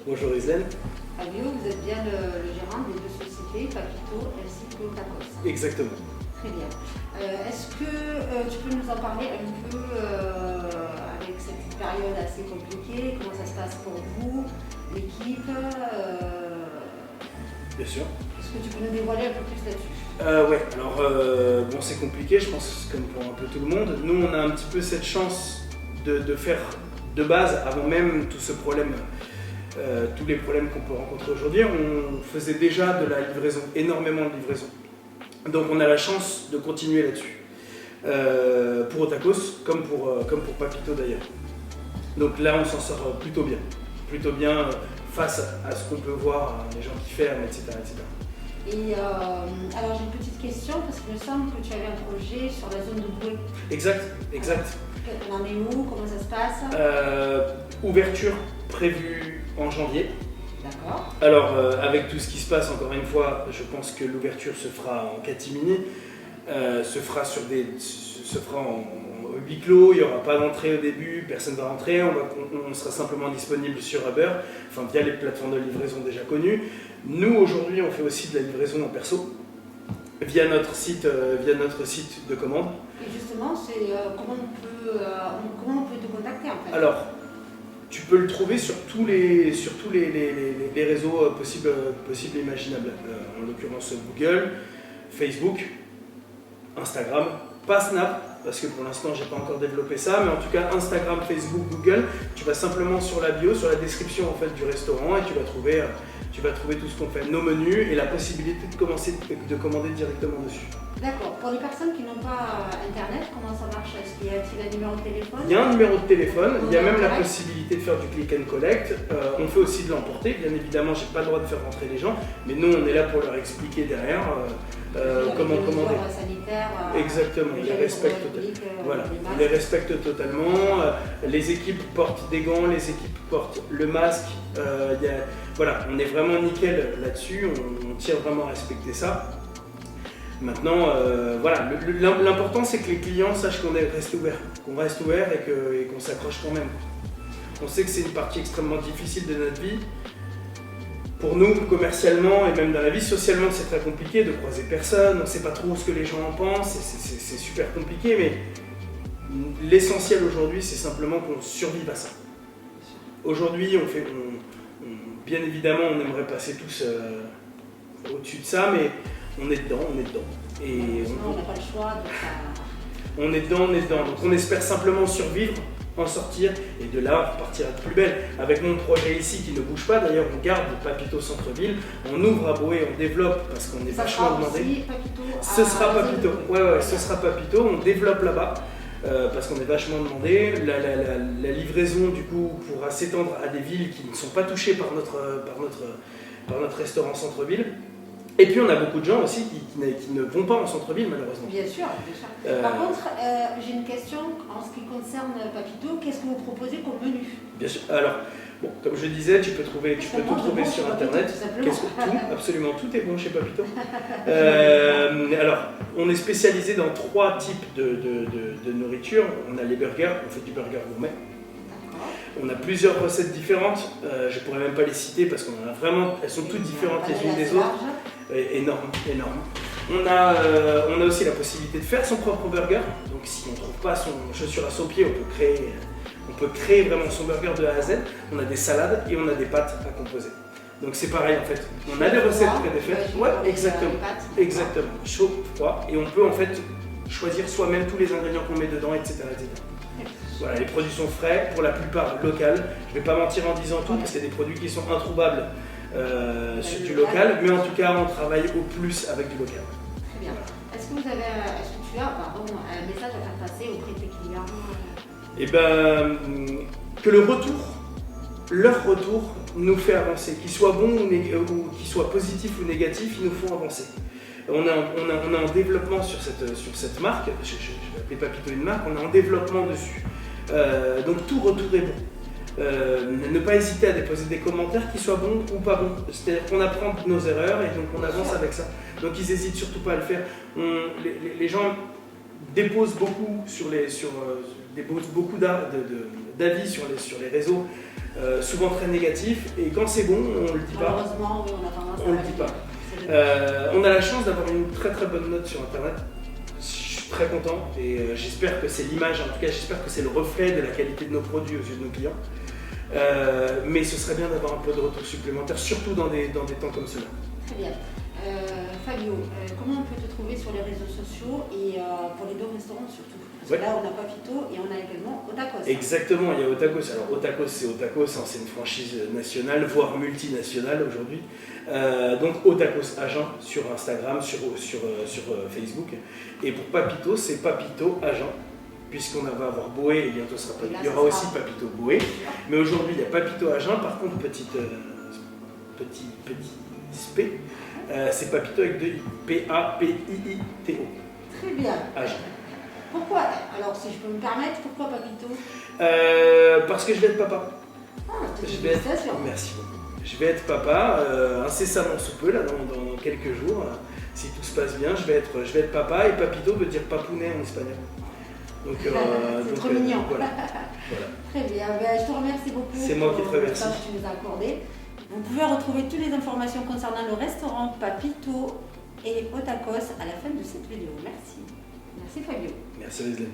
Bonjour Islaine. Fabio, vous êtes bien le gérant des deux sociétés, Papito ainsi que Tacos. Exactement. Très bien. Est-ce que tu peux nous en parler un peu avec cette période assez compliquée? Comment ça se passe pour vous, l'équipe Bien sûr. Est-ce que tu peux nous dévoiler un peu plus là-dessus? Ouais, alors bon, c'est compliqué, je pense, comme pour un peu tout le monde. Nous, on a un petit peu cette chance de faire de base, avant même tout ce problème, tous les problèmes qu'on peut rencontrer aujourd'hui, on faisait déjà de la livraison, énormément de livraison. Donc on a la chance de continuer là-dessus. Pour Tacos, comme pour Papito d'ailleurs. Donc là, on s'en sort plutôt bien face à ce qu'on peut voir, les gens qui ferment, etc. etc. Et alors j'ai une petite question parce qu'il me semble que tu avais un projet sur la zone de Boué. Exact. On en est où? Comment ça se passe? Ouverture prévue en janvier. D'accord. Alors avec tout ce qui se passe, encore une fois, je pense que l'ouverture se fera en catimini, se fera en huis clos, il n'y aura pas d'entrée au début, personne ne va rentrer, on sera simplement disponible sur Uber, enfin via les plateformes de livraison déjà connues. Nous aujourd'hui on fait aussi de la livraison en perso, via notre site de commande. Et justement, c'est comment on peut te contacter en fait? Alors, tu peux le trouver sur tous les réseaux possibles et imaginables. En l'occurrence Google, Facebook, Instagram, pas Snap, parce que pour l'instant j'ai pas encore développé ça, mais en tout cas Instagram, Facebook, Google, tu vas simplement sur la bio, sur la description en fait du restaurant et tu vas trouver tout ce qu'on fait, nos menus et la possibilité de commander directement dessus. D'accord. Pour les personnes qui n'ont pas Internet, comment ça marche? Est-ce qu'il y a un numéro de téléphone? Il y a un numéro de téléphone, il y a même la possibilité de faire du click and collect. On fait aussi de l'emporter, bien évidemment, j'ai pas le droit de faire rentrer les gens, mais nous on est là pour leur expliquer derrière comment commander. Exactement, on les respecte totalement. Voilà, on les respecte totalement. Les équipes portent des gants, les équipes portent le masque. Voilà, on est vraiment nickel là-dessus, on tient vraiment à respecter ça. Maintenant, voilà, l'important c'est que les clients sachent qu'on reste ouvert et qu'on s'accroche quand même. On sait que c'est une partie extrêmement difficile de notre vie. Pour nous, commercialement et même dans la vie, socialement, c'est très compliqué de croiser personne, on ne sait pas trop ce que les gens en pensent, c'est super compliqué, mais l'essentiel aujourd'hui, c'est simplement qu'on survive à ça. Aujourd'hui, bien évidemment, on aimerait passer tous au-dessus de ça, mais on est dedans. Et on n'a pas le choix. On est dedans. Donc on espère simplement survivre, en sortir, et de là on repartira de plus belle. Avec mon projet ici qui ne bouge pas, d'ailleurs on garde Papito Centre-Ville, on ouvre à Boué, on développe parce qu'on est vachement demandé. Ce sera Papito, ce sera Papito, on développe là-bas. Parce qu'on est vachement demandé. La livraison du coup pourra s'étendre à des villes qui ne sont pas touchées par notre restaurant centre-ville. Et puis on a beaucoup de gens aussi qui ne vont pas en centre-ville malheureusement. Bien sûr. Par contre, j'ai une question en ce qui concerne Papito. Qu'est-ce que vous proposez comme menu? Bien sûr. Alors, bon, comme je disais, tu peux tout trouver sur internet. Absolument tout est bon chez Papito. Alors, on est spécialisé dans 3 types de nourriture. On a les burgers, on fait du burger gourmet. On a plusieurs recettes différentes, je pourrais même pas les citer parce qu'on en a vraiment, elles sont toutes différentes les unes des autres. Énorme. On a aussi la possibilité de faire son propre burger, donc si on ne trouve pas son chaussure à son pied, on peut créer vraiment son burger de A à Z. On a des salades et on a des pâtes à composer. Donc c'est pareil en fait, on a des recettes prédéfaites. Ouais, exactement. Chaud, froid, et on peut en fait choisir soi-même tous les ingrédients qu'on met dedans, etc. Voilà, les produits sont frais, pour la plupart locaux. Je ne vais pas mentir en disant tout, parce qu'il y a des produits qui sont introuvables sur du local, mais en tout cas, on travaille au plus avec du local. Très bien. Est-ce que tu as un message à faire passer auprès de tes clients? Eh bien, que leur retour nous fait avancer, qu'il soit bon ou qu'il soit positif ou négatif, ils nous font avancer. On est en développement sur cette marque, je vais appeler Papito une marque, on est en développement dessus. Donc tout retour est bon. Ne pas hésiter à déposer des commentaires qui soient bons ou pas bons. C'est-à-dire qu'on apprend de nos erreurs et donc on avance avec ça. Donc ils n'hésitent surtout pas à le faire. Les gens dépose beaucoup dépose beaucoup d'avis sur les réseaux, souvent très négatifs, et quand c'est bon, on le dit pas. Malheureusement, oui, on a tendance à on le dit pas. On a la chance d'avoir une très très bonne note sur Internet. Je suis très content et j'espère que c'est l'image, en tout cas j'espère que c'est le reflet de la qualité de nos produits aux yeux de nos clients. Mais ce serait bien d'avoir un peu de retour supplémentaire, surtout dans des temps comme cela. Très bien. Fabio, comment on peut te trouver sur les réseaux sociaux et pour les deux restaurants surtout? Parce que là, on a Papito et on a également Otakos. Exactement, il y a Otakos. Alors Otakos, c'est Otakos, hein, c'est une franchise nationale, voire multinationale aujourd'hui. Donc Otakos Agen sur Instagram, sur Facebook. Et pour Papito, c'est Papito Agen, puisqu'on va avoir Boé et bientôt il y aura aussi Papito Boé. Mais aujourd'hui, il y a Papito Agen. Par contre, petit spé, c'est Papito avec deux I. P-A-P-I-I-T-O. Très bien. Agen. Pourquoi? Alors, si je peux me permettre, pourquoi Papito? Parce que je vais être papa. Merci beaucoup. Je vais être papa incessamment sous peu, là, dans quelques jours. Si tout se passe bien, je vais être papa, et Papito veut dire papounet en espagnol. Donc, c'est trop mignon. Voilà. Très bien, je te remercie beaucoup. C'est moi qui te remercie. Pour le temps que tu nous as accordé. Vous pouvez retrouver toutes les informations concernant le restaurant Papito et Otakos à la fin de cette vidéo. Merci. Merci Fabio. Merci Leslie.